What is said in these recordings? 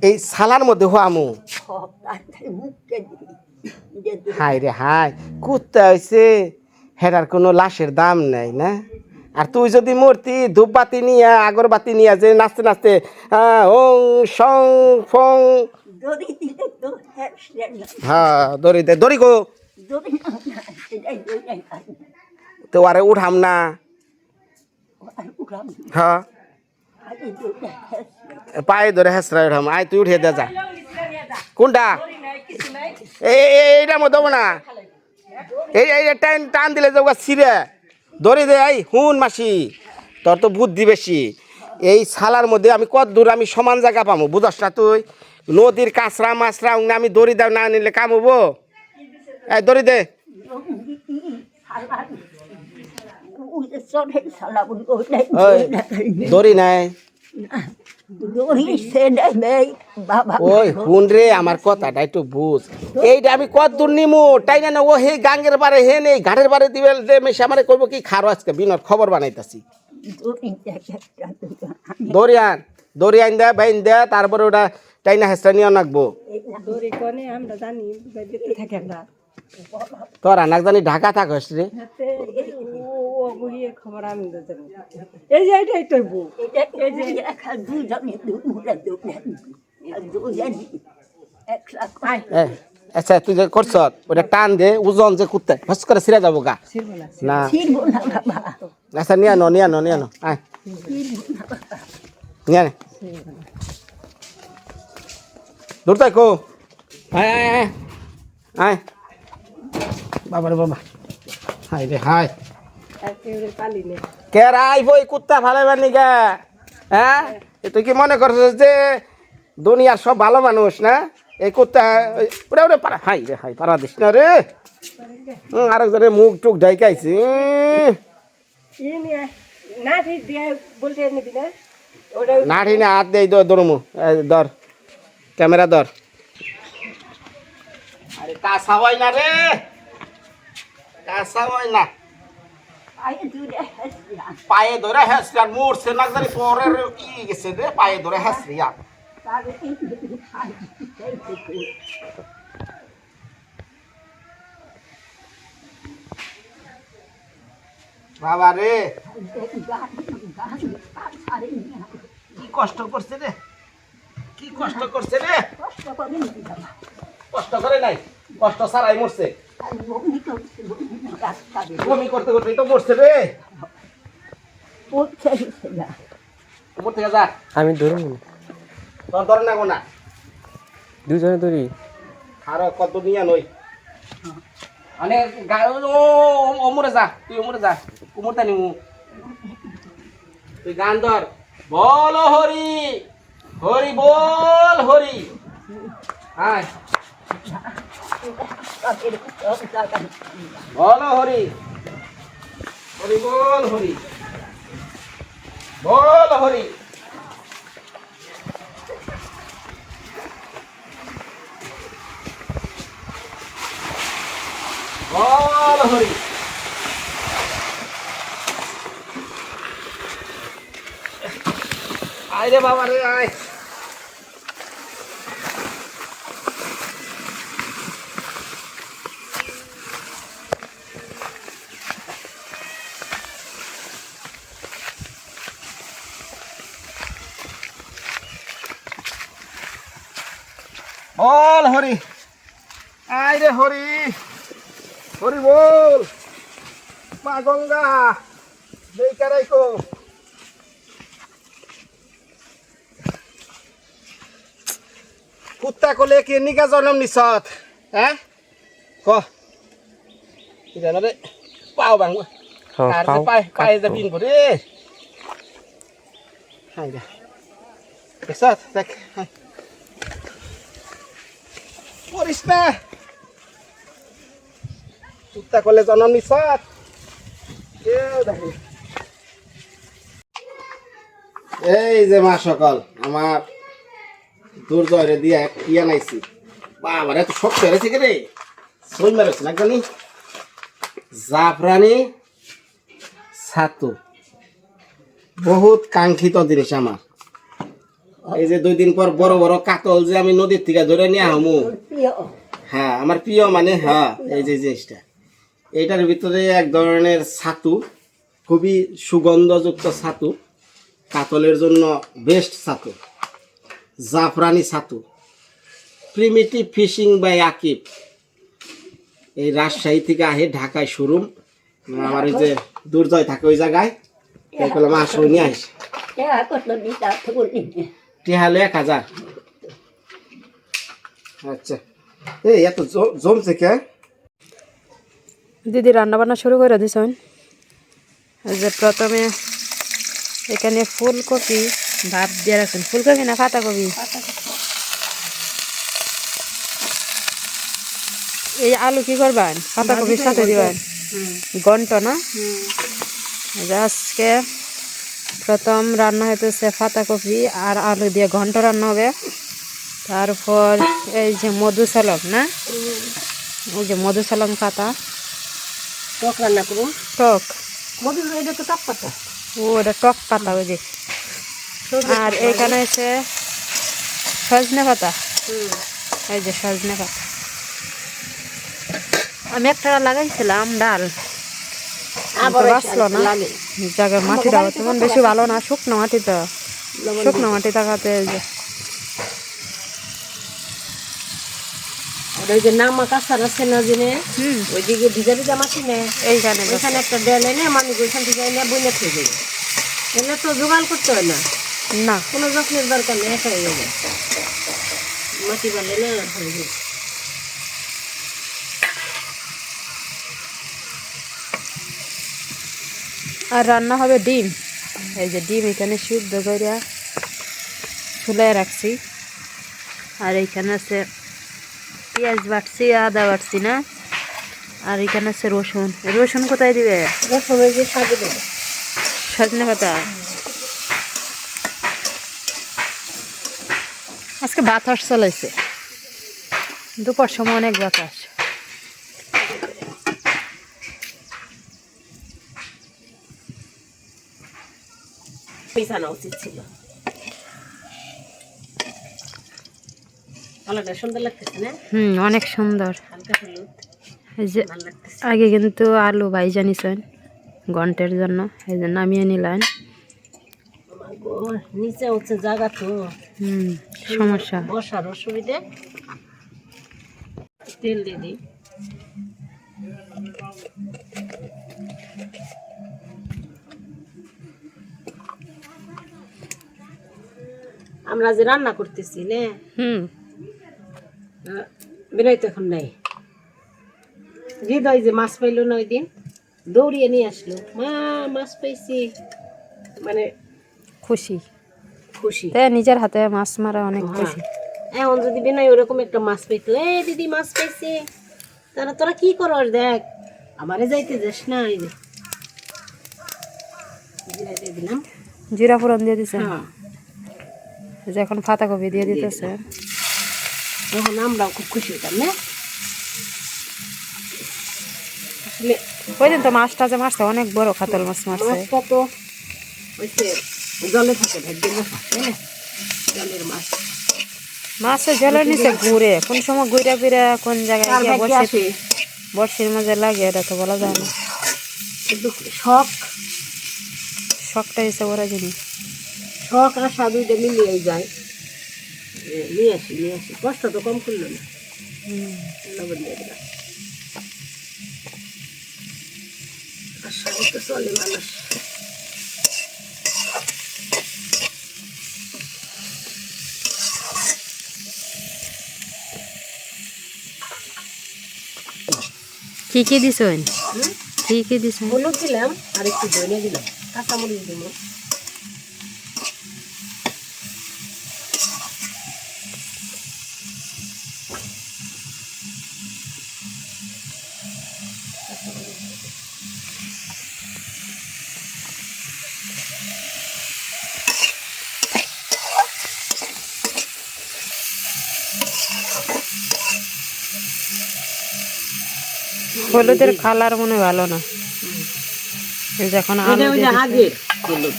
এই সালার মধ্যে হোয়ামু হাই রে হাই কুত্তা হয়েছে হেরার কোনো লাশের দাম নাই না। আর তুই যদি মূর্তি ধূপবাতি নিয়ে আগরবাতি নিয়ে যে নাচতে নাচতে ওং সং ফং হ্যাঁ দড়ি দে দড়ি গো তো আরে উঠাম না হ্যাঁ পায়ে ধরে হেসরা উঠাম আয় তুই উঠিয়ে দে যা কোনটা এইটার মধ্যে দেবো না এই টান টান দিলে যে ছিঁড়ে ধরে দে এই হুন মাসি তোর তো বুদ্ধি বেশি এই শালার মধ্যে আমি কত দূর আমি সমান জায়গা পাবো বুঝস না তুই নদীর কাঁচরা মাছরা আমি দড়ি দাও না নিলে কাম হবো এই দড়ি দে দড়ি নাই ওই হুন রে আমার কথাটা একটু বুঝ এইটা আমি কত দূর নিমু তাই না ও হে গাঙ্গের বারে হে নেই ঘাটের বারে দিবে মেশে আমার করবো কি খারো আজকে বিনোদ খবর বানাইতাছি দরিয়ান দরিয়ান দে বাইন দে তারপরে ওটা টাইনা হেসটা নিয়ে নাকবো তোরা নাক জানি ঢাকা থাকস রে আচ্ছা তুই যে করছ ওটা টান দে ওজন যে কুত্তে ফস করে ছিঁড়ে যাবো গা না আচ্ছা নিয়ে আনো নিয়ে আনো নিয়ে আনো আয় নিয়ে আনে দূর তাই কো আয় আয় আয় আয় বাবা রে বাবা হাই রে হাই কেরাই বই কুত্তা ভালোবার নিগা হ্যাঁ তুই কি মনে করছিস যে দুনিয়ার সব ভালো মানুষ না এই কুত্তা ওরে ওরে পারা হাই রে হাই পারা দিস না রে আরেকজনের মুখ টুক ঢাইকাইছি নাঠি না হাত দেই দরমু ধর ক্যামেরা ধর আরে কাঁচা হয় না রে কাঁচা হয় না পায়ে ধরে হেসরি আর মরছে না জানি পরের কি গেছে রে পায়ে ধরে হেসরি আর বাবা রে কি কষ্ট করছে রে কি কষ্ট করছে রে কষ্ট করে নাই কষ্ট ছাড়াই মরছে বমি করতে করতে তো মরছে রে উপর থেকে যা আমি ধরুন তোর ধরে না গোনা দুজনে ধরি আরো কত নিয়ে নই অনেক অমরে যা তুই অমরে যা কুমুরটা নিমু তুই গান ধর বল হরি হরি বল হরি হ্যাঁ বল হরি হরি বল হরি বল হরি বল হরি আয় রে বাবা রে আয় বল হরি আয় রে হরি হরি বল মা গঙ্গা দেখা রাখো কুত্তা কলে কি নিকা জন্ম নিছত হ্যাঁ ক কি জানো রে পাও বাং আর পায় পায় যাবিন করে হাই দা এসত দেখ করিস না কুত্তা কলে জন্ম নিছত কেউ দেখি এই যে মা সকাল আমার দুর্জয় দিয়া ইয়া নাইছি বাবা রে তো শক্ত হয়েছে কে রে সই মারছে না জানি জাফরানি ছাতু বহুত কাঙ্ক্ষিত জিনিস আমার এই যে 2 দিন পর বড় বড় কাতল যে আমি নদীর থেকে ধরে নিয়ে আমু। হ্যাঁ আমার প্রিয় মানে হ্যাঁ এই যে জিনিসটা এইটার ভিতরে এক ধরনের ছাতু, খুবই সুগন্ধযুক্ত ছাতু, কাতলের জন্য বেস্ট ছাতু, জাফরানি ছাতু, প্রিমিটিভ ফিশিং বাই আকিব। এই রাজশাহী থেকে আহে ঢাকায় শোরুম, আমার ওই যে দুর্জয় থাকে ওই জায়গায়, তাই করলাম আসো নিয়ে আইস। টিহালে 1000। আচ্ছা এই এত জমছে কে? দিদি রান্না বান্না শুরু করে দিছেন। যে প্রথমে এখানে ফুলকপি ভাপ দিয়ে রাখছেন। ফুলকপি না পাতাকপি? এই আলু কি করবেন? পাতাকপির সাথে দিবেন ঘন্ট না? আজকে প্রথম রান্না হইতেছে পাতাকপি আর আলু দিয়ে ঘন্ট রান্না হবে। তারপর এই যে মধুসালম না, ওই যে মধুসালম পাতা টক রান্না করবো। টক, এটা তো টক পাতা। ও ওটা টক পাতা ওই যে। আর এখানে আছে সজনে পাতা, এই যে সজনে পাতা। আমি একটা লাগাইছিলাম ডাল, বাঁচলো না। জায়গার মাটিটা তেমন বেশি ভালো না, শুকনো মাটি তো, শুকনো মাটি থাকাতে যে ওই যে নামা কাঁচার আছে না জেনে, ওইদিকে ভিজা ভিজা মাটি নেই, এইখানে ওইখানে একটা ডেল এনে মানুষ ওইখান থেকে এনে বইলে থেকে যাবে। এলে তো জোগাড় করতে হয় না, না কোনো যত্নের দরকার নেই, একা হয়ে যাবে। মাটি বানলে না হয়ে যাবে। আর রান্না হবে ডিম। এই যে ডিম এখানে সিদ্ধ করে ফুলে রাখছি। আর এইখানে আছে পেঁয়াজ বাটছি, আদা বাটছি না। আর এখানে আছে রসুন। রসুন কোথায় দিবে? রসুন ওই যে সাজে দেবে। সজনে পাতা। আজকে বাতাস চলেছে, দুপুর সময় অনেক বাতাস। পিছানো উচিত ছিল। কালারটা সুন্দর লাগতেছে না? অনেক সুন্দর। হালকা হলুদ, এই যে ভালো লাগতেছে। আগে কিন্তু আলু ভাইজা নিছেন ঘন্টের জন্য, এই যে নামিয়ে নিলেন। নিচে হচ্ছে জায়গা তো সমস্যা। বসার অসুবিধে। তেল দিয়ে দিই। আমরা যে রান্না করতেছি না, বিনয় তো এখন নাই। হৃদয় যে মাছ পাইলো না ওই দিন, দৌড়িয়ে নিয়ে আসলো, মা মাছ পাইছি, মানে খুশি। খুশি। তাই নিজের হাতে মাছ মারা অনেক খুশি। এখন যদি বিনয় ওরকম একটা মাছ পাইতো, এ দিদি মাছ পাইছি, তারা তোরা কি করস দেখ, আমারে যাইতে যাস না। এই যে জিরা দিয়ে দিলাম। জিরা ফোড়ন দিয়ে দিছে। হ্যাঁ, যে এখন পাতাকপি দিয়ে দিতেছে। তখন আমরাও খুব খুশি হতাম না। আসলে ওই দিন তো মাছটা যে মারছে অনেক বড় কাতল মাছ মারছে। মাছটা তো হইছে জলে থাকে, ভেজে থাকে না, জলের মাছ। মাছের জলের নিচে ঘুরে, কোন সময় ঘুরে ফিরে কোন জায়গায় তার গিয়ে ভাগ্যে আসে। বর্ষির মাঝে লাগে, এটা তো বলা যায় না। কিন্তু শখ, শখটা হিসেবে ওরা জিনিস। শখ আর সাধুটা মিলিয়ে যায়। নিয়ে আসি, কষ্ট তো কম করলো না। লবণ দিয়ে দিলাম। আর সাধু তো চলে মানুষ। কি কি দিছেন? কি কি দিছেন? হলুদ দিলাম আর একটু ধনিয়া দিলাম, কাঁচামরিচ দিব। হলুদের কালার মনে ভালো না। যখন আলু দিয়ে দিছে। আগের হলুদ,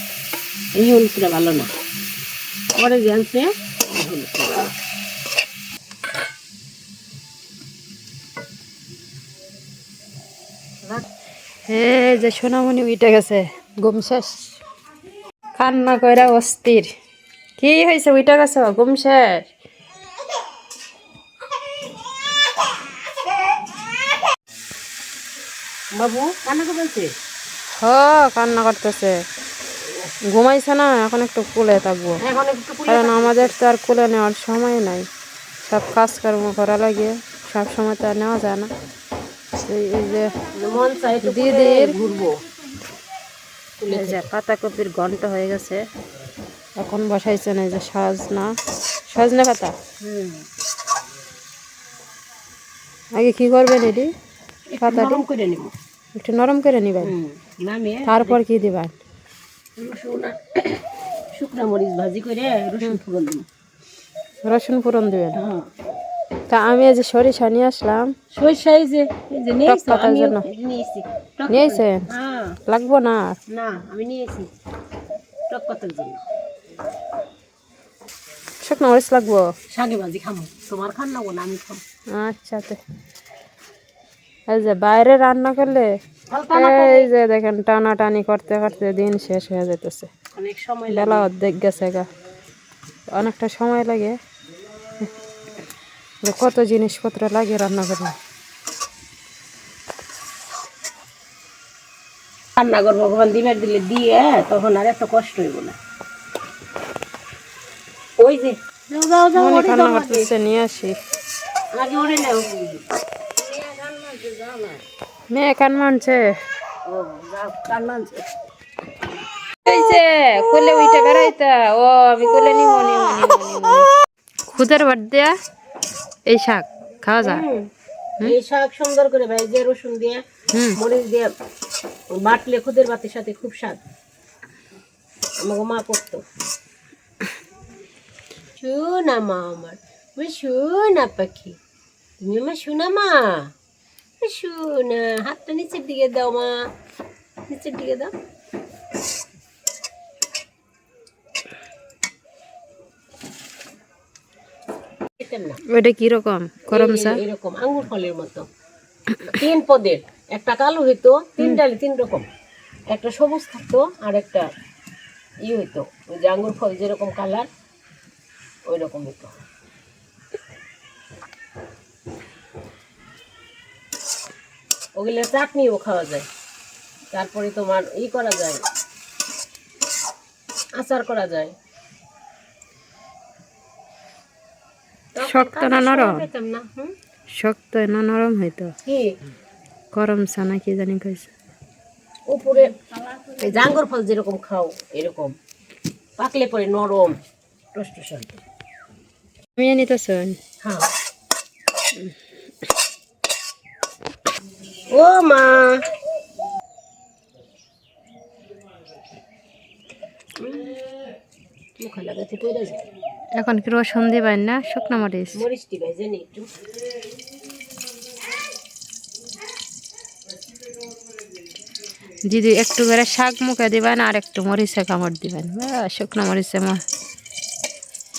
এই হলুদটা ভালো না। পরে জানছে এই যে সোনামণি উঠে গেছে ঘুম শেষ কান্না কইরা অস্থির কি হয়েছে উঠে গেছে ঘুম শেষ বাবু কান্না করছে হ কান্না করতেছে ঘুমাইছে না এখন একটু কোলে থাকবো এখন একটু কারণ আমাদের তো আর কোলে নেওয়ার সময় নাই সব কাজকর্ম করা লাগে সব সময় তো আর নেওয়া যায় না এই যে মন চাই একটু দিদির ঘুরবো এই যে পাতাকপির ঘন্ট হয়ে গেছে এখন বসাইছেন এই যে সজনে পাতা আগে কি করবেন এটি পাতাটি নরম করে নিব একটু নরম করে নিবেন নামিয়ে তারপর কি দিবেন রসুন আর শুকনা মরিচ ভাজি করে রসুন ফোড়ন দিব রসুন ফোড়ন দিবেন হ্যাঁ তা আমি এই যে সরিষা নিয়ে আসলাম সরিষা এই যে নিয়েছি টক পাতার আমি জন্য। নিয়েছি টক নিয়েছেন হ্যাঁ লাগবো না আর? না আমি নিয়েছি টক পাতার জন্য শুকনো মরিচ লাগবো শাকে ভাজি খামো তোমার খান না না আমি খাবো আচ্ছা এই যে বাইরে রান্না করলে এই যে দেখেন টানাটানি করতে করতে দিন শেষ হয়ে যেতেছে অনেক সময় বেলা অর্ধেক গেছে গা অনেকটা সময় লাগে যে কত জিনিসপত্র লাগে রান্না করলে রান্না করবো ভগবান দিনের দিলে দিয়ে তখন আর এত কষ্ট হইব না ওই যে যাও যাও যাও অনেক ওরে রান্না যাও করতেছে নিয়ে আসি আগে ওরে নাও মেয়ে কান মানছে ও যাও কান মানছে এই যে কোলে উইটা বেড়াইতা ও আমি কোলে নিব খুদের ভাত দেয়া এই শাক খাওয়া যায় এই শাক সুন্দর করে ভেজে রসুন দিয়ে মরিচ দিয়ে বাটলে খুদের ভাতের সাথে খুব স্বাদ আমাকে মা করতো শোনা মা আমার শোনা পাখি তুমি আমার শোনা মা শোনা হাতটা নিচের দিকে দাও মা নিচের দিকে দাও না ওইটা কিরকম গরম চা এরকম আঙ্গুর ফলের মতো 3 পদের একটা কালো হইতো 3 ডালে 3 রকম একটা সবুজ থাকতো আর একটা হইতো ওই যে আঙ্গুর ফল যেরকম কালার ওই রকম হইতো ওগুলো চাটনিও খাওয়া যায় তারপরে তোমার করা যায় আচার করা যায় শক্ত না নরম পেতাম না শক্ত না নরম হইতো কি গরম চা না কি জানি কইছে উপরে এই জাঙ্গর ফল যেরকম খাও এরকম পাকলে পরে নরম টসটস হয় নিয়ে নিতেছেন হ্যাঁ ও মা মুখে লাগাতে পড়ে যায় এখন কি রসুন দিবেন না শুকনো মরিচ মরিচটি ভেজে নি একটু দিদি একটু করে শাক মুখে দিবেন আর একটু মরিচে কামড় দিবেন শুকনো মরিচে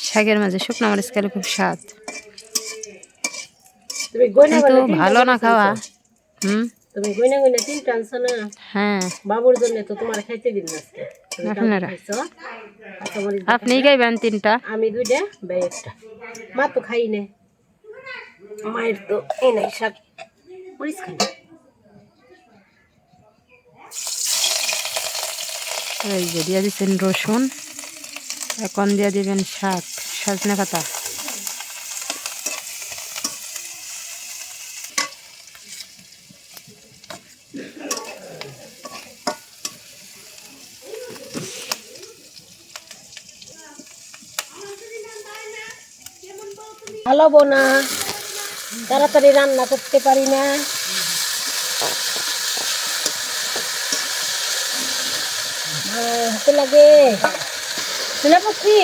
শাকের মাঝে শুকনো মরিচ খেলে খুব স্বাদ তুমি গয়না কিন্তু ভালো না খাওয়া তুমি গয়না গয়না 3 টানছ না হ্যাঁ বাবুর জন্য তো তোমার খাইতে দিন আজকে আপনারা খাইছো আচ্ছা মরিচ আপনি খাইবেন 3টা আমি 2টা ভাই একটা মা তো খাই না মায়ের তো এই নাই শাক মরিচ খাই এই যে দিয়ে দিচ্ছেন রসুন এখন দিয়ে দিবেন শাক সজনে পাতা ভালো বোনা তাড়াতাড়ি রান্না করতে পারি না হাতে লাগে শোনা পাচ্ছি